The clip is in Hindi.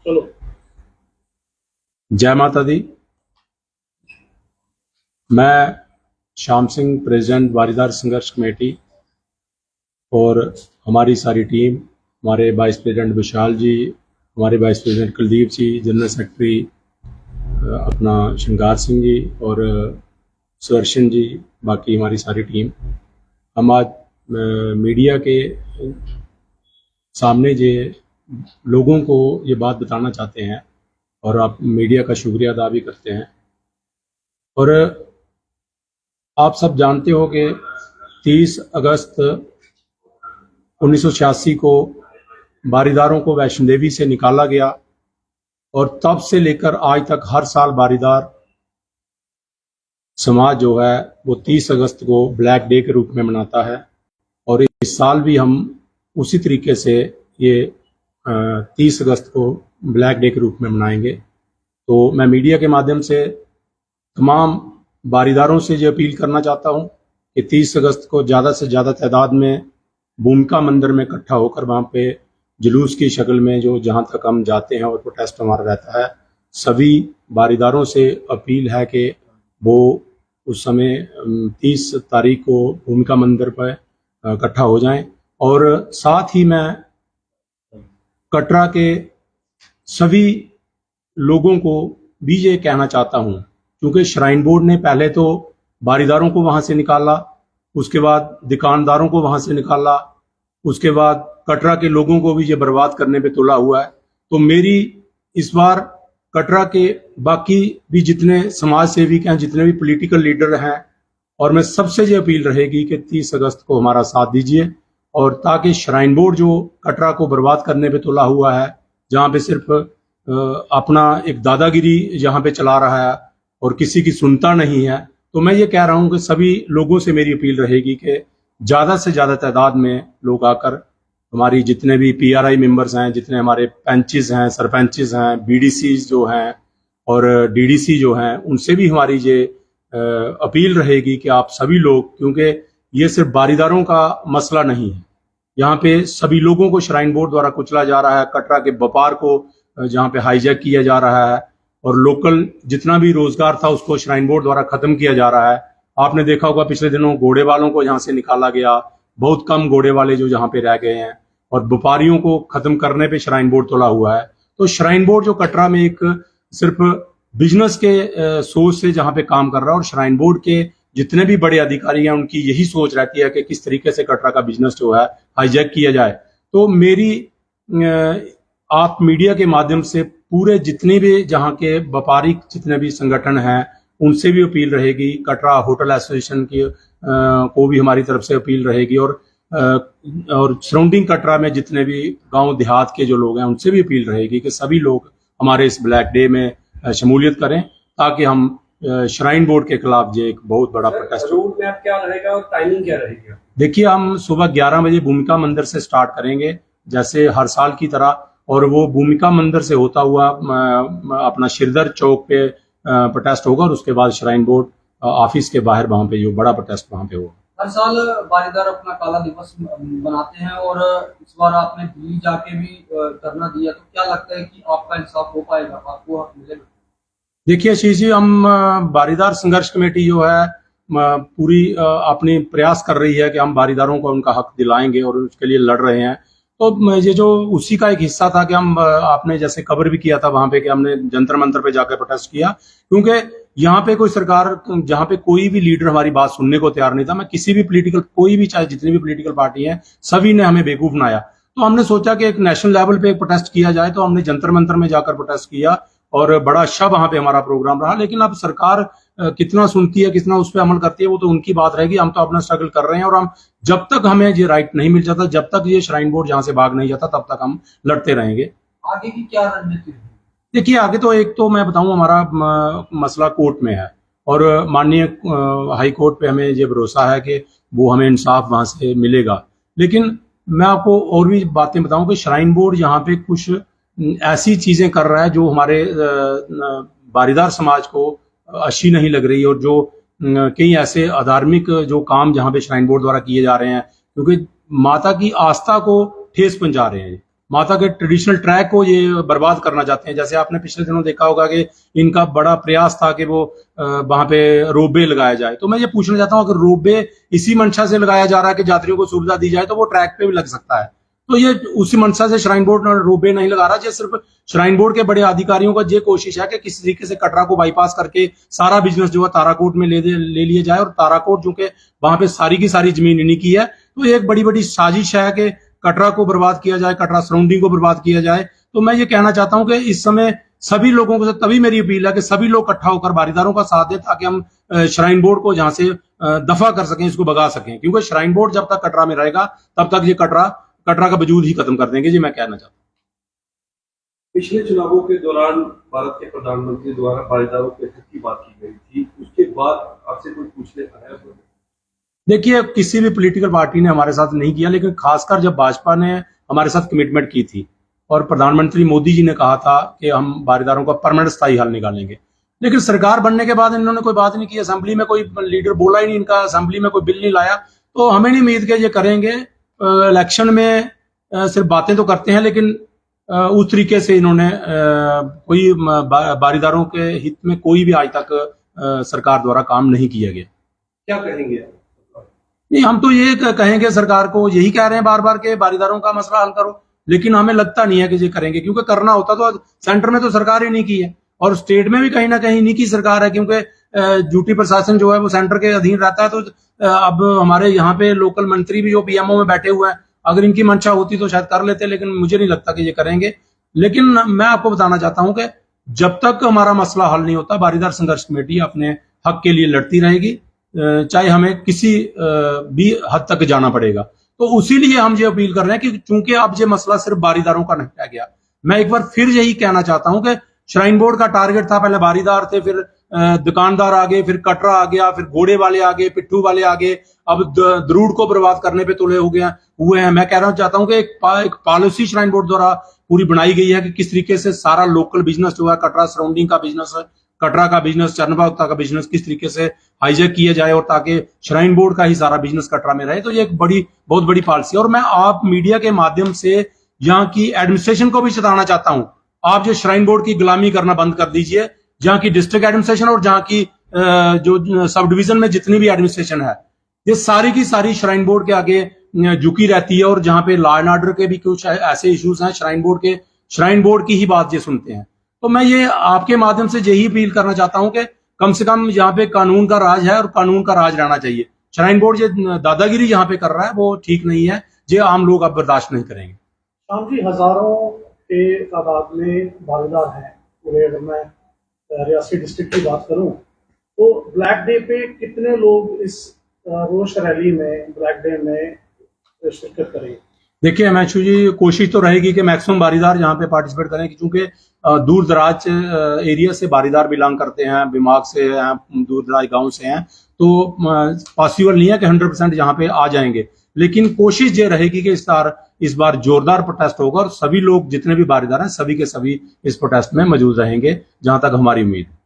चलो। जय माता दी। मैं श्याम सिंह, प्रेसिडेंट वारीदार संघर्ष कमेटी, और हमारी सारी टीम, हमारे वाइस प्रेसिडेंट विशाल जी, हमारे वाइस प्रेसिडेंट कुलदीप जी, जनरल सेक्रेटरी अपना श्रृंगार सिंह जी और सुदर्शन जी, बाकी हमारी सारी टीम, हम आज मीडिया के सामने जे लोगों को ये बात बताना चाहते हैं और आप मीडिया का शुक्रिया अदा भी करते हैं। और आप सब जानते हो कि 30 अगस्त 1986 को बारीदारों को वैष्णो देवी से निकाला गया और तब से लेकर आज तक हर साल बारीदार समाज जो है वो 30 अगस्त को ब्लैक डे के रूप में मनाता है। और इस साल भी हम उसी तरीके से ये 30 अगस्त को ब्लैक डे के रूप में मनाएंगे। तो मैं मीडिया के माध्यम से तमाम बारीदारों से ये अपील करना चाहता हूँ कि 30 अगस्त को ज़्यादा से ज़्यादा तादाद में भूमिका मंदिर में इकट्ठा होकर वहाँ पे जुलूस की शक्ल में जो जहाँ तक हम जाते हैं और प्रोटेस्ट हमारा रहता है, सभी बारीदारों से अपील है कि वो उस समय 30 तारीख को भूमिका मंदिर पर इकट्ठा हो जाएं। और साथ ही मैं कटरा के सभी लोगों को भी ये कहना चाहता हूँ, क्योंकि श्राइन बोर्ड ने पहले तो बारीदारों को वहां से निकाला, उसके बाद दुकानदारों को वहां से निकाला, उसके बाद कटरा के लोगों को भी ये बर्बाद करने पे तुला हुआ है। तो मेरी इस बार कटरा के बाकी भी जितने समाज सेविक हैं, जितने भी पॉलिटिकल लीडर हैं, और मैं सबसे ये अपील रहेगी कि 30 अगस्त को हमारा साथ दीजिए, और ताकि श्राइन बोर्ड जो कटरा को बर्बाद करने पे तुला हुआ है, जहाँ पे सिर्फ अपना एक दादागिरी यहाँ पे चला रहा है और किसी की सुनता नहीं है, तो मैं ये कह रहा हूँ कि सभी लोगों से मेरी अपील रहेगी कि ज़्यादा से ज़्यादा तादाद में लोग आकर हमारी जितने भी PRI मेंबर्स हैं, जितने हमारे पंचेस हैं, सरपंचेस हैं, BDC जो हैं और DDC जो हैं, उनसे भी हमारी ये अपील रहेगी कि आप सभी लोग, क्योंकि ये सिर्फ बारीदारों का मसला नहीं है, यहाँ पे सभी लोगों को श्राइन बोर्ड द्वारा कुचला जा रहा है। कटरा के व्यापार को जहाँ पे हाईजैक किया जा रहा है और लोकल जितना भी रोजगार था उसको श्राइन बोर्ड द्वारा खत्म किया जा रहा है। आपने देखा होगा पिछले दिनों घोड़े वालों को यहाँ से निकाला गया, बहुत कम घोड़े वाले जो यहाँ पे रह गए हैं, और व्यापारियों को खत्म करने पे श्राइन बोर्ड तुला हुआ है। तो श्राइन बोर्ड जो कटरा में एक सिर्फ बिजनेस के सोच से जहाँ पे काम कर रहा है, और श्राइन बोर्ड के जितने भी बड़े अधिकारी हैं उनकी यही सोच रहती है कि किस तरीके से कटरा का बिजनेस जो है हाईजैक किया जाए। तो मेरी आप मीडिया के माध्यम से पूरे जितने भी जहाँ के व्यापारिक जितने भी संगठन हैं उनसे भी अपील रहेगी, कटरा होटल एसोसिएशन की को भी हमारी तरफ से अपील रहेगी, और सराउंडिंग कटरा में जितने भी गांव देहात के जो लोग हैं उनसे भी अपील रहेगी कि सभी लोग हमारे इस ब्लैक डे में शमूलियत करें, ताकि हम श्राइन बोर्ड के खिलाफ जो एक बहुत बड़ा प्रोटेस्ट। रूट मैप क्या रहेगा और टाइमिंग क्या रहेगी? देखिए, हम सुबह 11 बजे भूमिका मंदिर से स्टार्ट करेंगे जैसे हर साल की तरह, और वो भूमिका मंदिर से होता हुआ अपना शिरदर चौक पे प्रोटेस्ट होगा, और उसके बाद श्राइन बोर्ड ऑफिस के बाहर वहां पे जो बड़ा प्रोटेस्ट वहां पे होगा। हर साल बारीदार अपना काला दिवस मनाते हैं, और इस बार आपने दिल्ली जाके भी धरना दिया, तो क्या लगता है कि आपका इंसाफ हो पाएगा, आपको हक मिलेगा? देखिए आशीष जी, हम बारीदार संघर्ष कमेटी जो है पूरी अपनी प्रयास कर रही है कि हम बारीदारों को उनका हक दिलाएंगे और उसके लिए लड़ रहे हैं। तो ये जो उसी का एक हिस्सा था कि हम आपने जैसे कवर भी किया था वहां पे कि हमने जंतर मंतर पे जाकर प्रोटेस्ट किया, क्योंकि यहाँ पे कोई सरकार, जहाँ पे कोई भी लीडर हमारी बात सुनने को तैयार नहीं था। मैं किसी भी पॉलिटिकल, कोई भी, चाहे जितनी भी पॉलिटिकल पार्टी है, सभी ने हमें बेवकूफ बनाया। तो हमने सोचा कि एक नेशनल लेवल पे एक प्रोटेस्ट किया जाए, तो हमने जंतर मंतर में जाकर प्रोटेस्ट किया और बड़ा अच्छा वहां पे हमारा प्रोग्राम रहा। लेकिन अब सरकार कितना सुनती है, कितना उस पर अमल करती है, वो तो उनकी बात रहेगी। हम तो अपना स्ट्रगल कर रहे हैं, और हम जब तक हमें ये राइट नहीं मिल जाता, जब तक ये श्राइन बोर्ड जहां से भाग नहीं जाता, तब तक हम लड़ते रहेंगे। आगे की क्या रणनीति है? देखिए, आगे तो एक तो मैं बताऊं, हमारा मसला कोर्ट में है, और माननीय हाई कोर्ट पे हमें ये भरोसा है कि वो हमें इंसाफ वहां से मिलेगा। लेकिन मैं आपको और भी बातें बताऊं कि श्राइन बोर्ड यहाँ पे कुछ ऐसी चीजें कर रहा है जो हमारे बारीदार समाज को अच्छी नहीं लग रही, और जो कई ऐसे अधार्मिक जो काम जहाँ पे श्राइन बोर्ड द्वारा किए जा रहे हैं, क्योंकि माता की आस्था को ठेस पहुंचा रहे हैं। माता के ट्रेडिशनल ट्रैक को ये बर्बाद करना चाहते हैं। जैसे आपने पिछले दिनों देखा होगा कि इनका बड़ा प्रयास था कि वो वहां पे रोपवे लगाया जाए। तो मैं ये पूछना चाहता हूँ, अगर रोपवे इसी मंशा से लगाया जा रहा है कि यात्रियों को सुविधा दी जाए, तो वो ट्रैक पे भी लग सकता है। तो ये उसी मंशा से श्राइन बोर्ड रोपवे नहीं लगा रहा। ये सिर्फ श्राइन बोर्ड के बड़े अधिकारियों का ये कोशिश है कि किसी तरीके से कटरा को बाईपास करके सारा बिजनेस जो है ताराकोट में ले लिया जाए, और ताराकोट जो कि वहां पे सारी की सारी जमीन इन्हीं की है। तो एक बड़ी बड़ी साजिश है कि कटरा को बर्बाद किया जाए, कटरा सराउंडिंग को बर्बाद किया जाए। तो मैं ये कहना चाहता हूं कि इस समय सभी लोगों को, तभी मेरी अपील है कि सभी लोग इकट्ठा होकर बारीदारों का साथ दें, ताकि हम श्राइन बोर्ड को जहां से दफा कर सकें, इसको भगा सकें। क्योंकि श्राइन बोर्ड जब तक कटरा में रहेगा तब तक ये कटरा का वजूद ही खत्म कर देंगे। जी मैं कहना चाहता हूँ। पिछले चुनावों के दौरान भारत के प्रधानमंत्री द्वारा बारीदारों के हित की बात की गई थी, उसके बाद आपसे कोई पूछने आया? देखिए, किसी भी पॉलिटिकल पार्टी ने हमारे साथ नहीं किया, लेकिन खासकर जब भाजपा ने हमारे साथ कमिटमेंट की थी और प्रधानमंत्री मोदी जी ने कहा था कि हम बारीदारों का परमानेंट स्थायी हल निकालेंगे, लेकिन सरकार बनने के बाद इन्होंने कोई बात नहीं की। असेंबली में कोई लीडर बोला ही नहीं, इनका असेंबली में कोई बिल नहीं लाया। तो हमें नहीं उम्मीद कि ये करेंगे। इलेक्शन में सिर्फ बातें तो करते हैं, लेकिन उस तरीके से इन्होंने कोई बारीदारों के हित में कोई भी आज तक सरकार द्वारा काम नहीं किया गया। क्या कहेंगे? नहीं, हम तो ये कहेंगे सरकार को, यही कह रहे हैं बार बार के बारीदारों का मसला हल करो, लेकिन हमें लगता नहीं है कि ये करेंगे। क्योंकि करना होता तो सेंटर में तो सरकार ही नहीं की है, और स्टेट में भी कहीं ना कहीं नहीं की सरकार है। क्योंकि ड्यूटी प्रशासन जो है वो सेंटर के अधीन रहता है। तो अब हमारे यहाँ पे लोकल मंत्री भी जो पीएमओ में बैठे हुए हैं, अगर इनकी मंशा होती तो शायद कर लेते, लेकिन मुझे नहीं लगता कि ये करेंगे। लेकिन मैं आपको बताना चाहता हूं कि जब तक हमारा मसला हल नहीं होता, बारीदार संघर्ष कमेटी अपने हक के लिए लड़ती रहेगी, चाहे हमें किसी भी हद तक जाना पड़ेगा। तो उसीलिए हम ये अपील कर रहे हैं कि चूंकि अब ये मसला सिर्फ बारीदारों का नहीं रह गया, मैं एक बार फिर यही कहना चाहता हूं कि श्राइन बोर्ड का टारगेट था, पहले बारीदार थे, फिर दुकानदार आ गए, फिर कटरा आ गया, फिर घोड़े वाले आ गए, पिट्ठू वाले आ गए, अब द्रूड़ को बर्बाद करने पे तुले हुए हैं। मैं कहना चाहता हूं कि एक पॉलिसी श्राइन बोर्ड द्वारा पूरी बनाई गई है कि किस तरीके से सारा लोकल बिजनेस जो है, कटरा सराउंडिंग का बिजनेस, कटरा का बिजनेस, चरनभागता का बिजनेस किस तरीके से हाईजैक किया जाए, और ताकि श्राइन बोर्ड का ही सारा बिजनेस कटरा में रहे। तो ये एक बहुत बड़ी पॉलिसी है। और मैं आप मीडिया के माध्यम से यहाँ की एडमिनिस्ट्रेशन को भी चेताना चाहता हूं, आप जो श्राइन बोर्ड की गुलामी करना बंद कर दीजिए। जहां की डिस्ट्रिक्ट एडमिनिस्ट्रेशन और जहां की जो सब डिवीजन में जितनी भी एडमिनिस्ट्रेशन है, ये सारी की सारी श्राइन बोर्ड के आगे झुकी रहती है। और जहां पे लॉ एंड ऑर्डर के भी कुछ ऐसे इश्यूज हैं, श्राइन बोर्ड की ही बात ये सुनते हैं। तो मैं ये आपके माध्यम से यही अपील करना चाहता हूं कि कम से कम यहाँ पे कानून का राज है, और कानून का राज रहना चाहिए। श्राइन बोर्ड ये दादागिरी यहाँ पे कर रहा है, वो ठीक नहीं है। ये आम लोग अब बर्दाश्त नहीं करेंगे। शाम जी, हजारों के तादाद में बारीदार हैं पूरे। अगर मैं रियासी डिस्ट्रिक्ट की बात करूं तो ब्लैक डे पे कितने लोग इस रोष रैली में, ब्लैक डे में शिरकत करेंगे? देखिए हिमांशु जी, कोशिश तो रहेगी कि मैक्सिमम बारीदार यहाँ पे पार्टिसिपेट करें, क्योंकि दूर दराज एरिया से बारीदार बिलोंग करते हैं, दिमाग से हैं, दूर दराज गांव से हैं। तो पॉसिबल नहीं है कि 100% यहाँ पे आ जाएंगे, लेकिन कोशिश ये रहेगी कि इस बार जोरदार प्रोटेस्ट होगा, और सभी लोग जितने भी बारीदार हैं सभी के सभी इस प्रोटेस्ट में मौजूद रहेंगे, जहां तक हमारी उम्मीद है।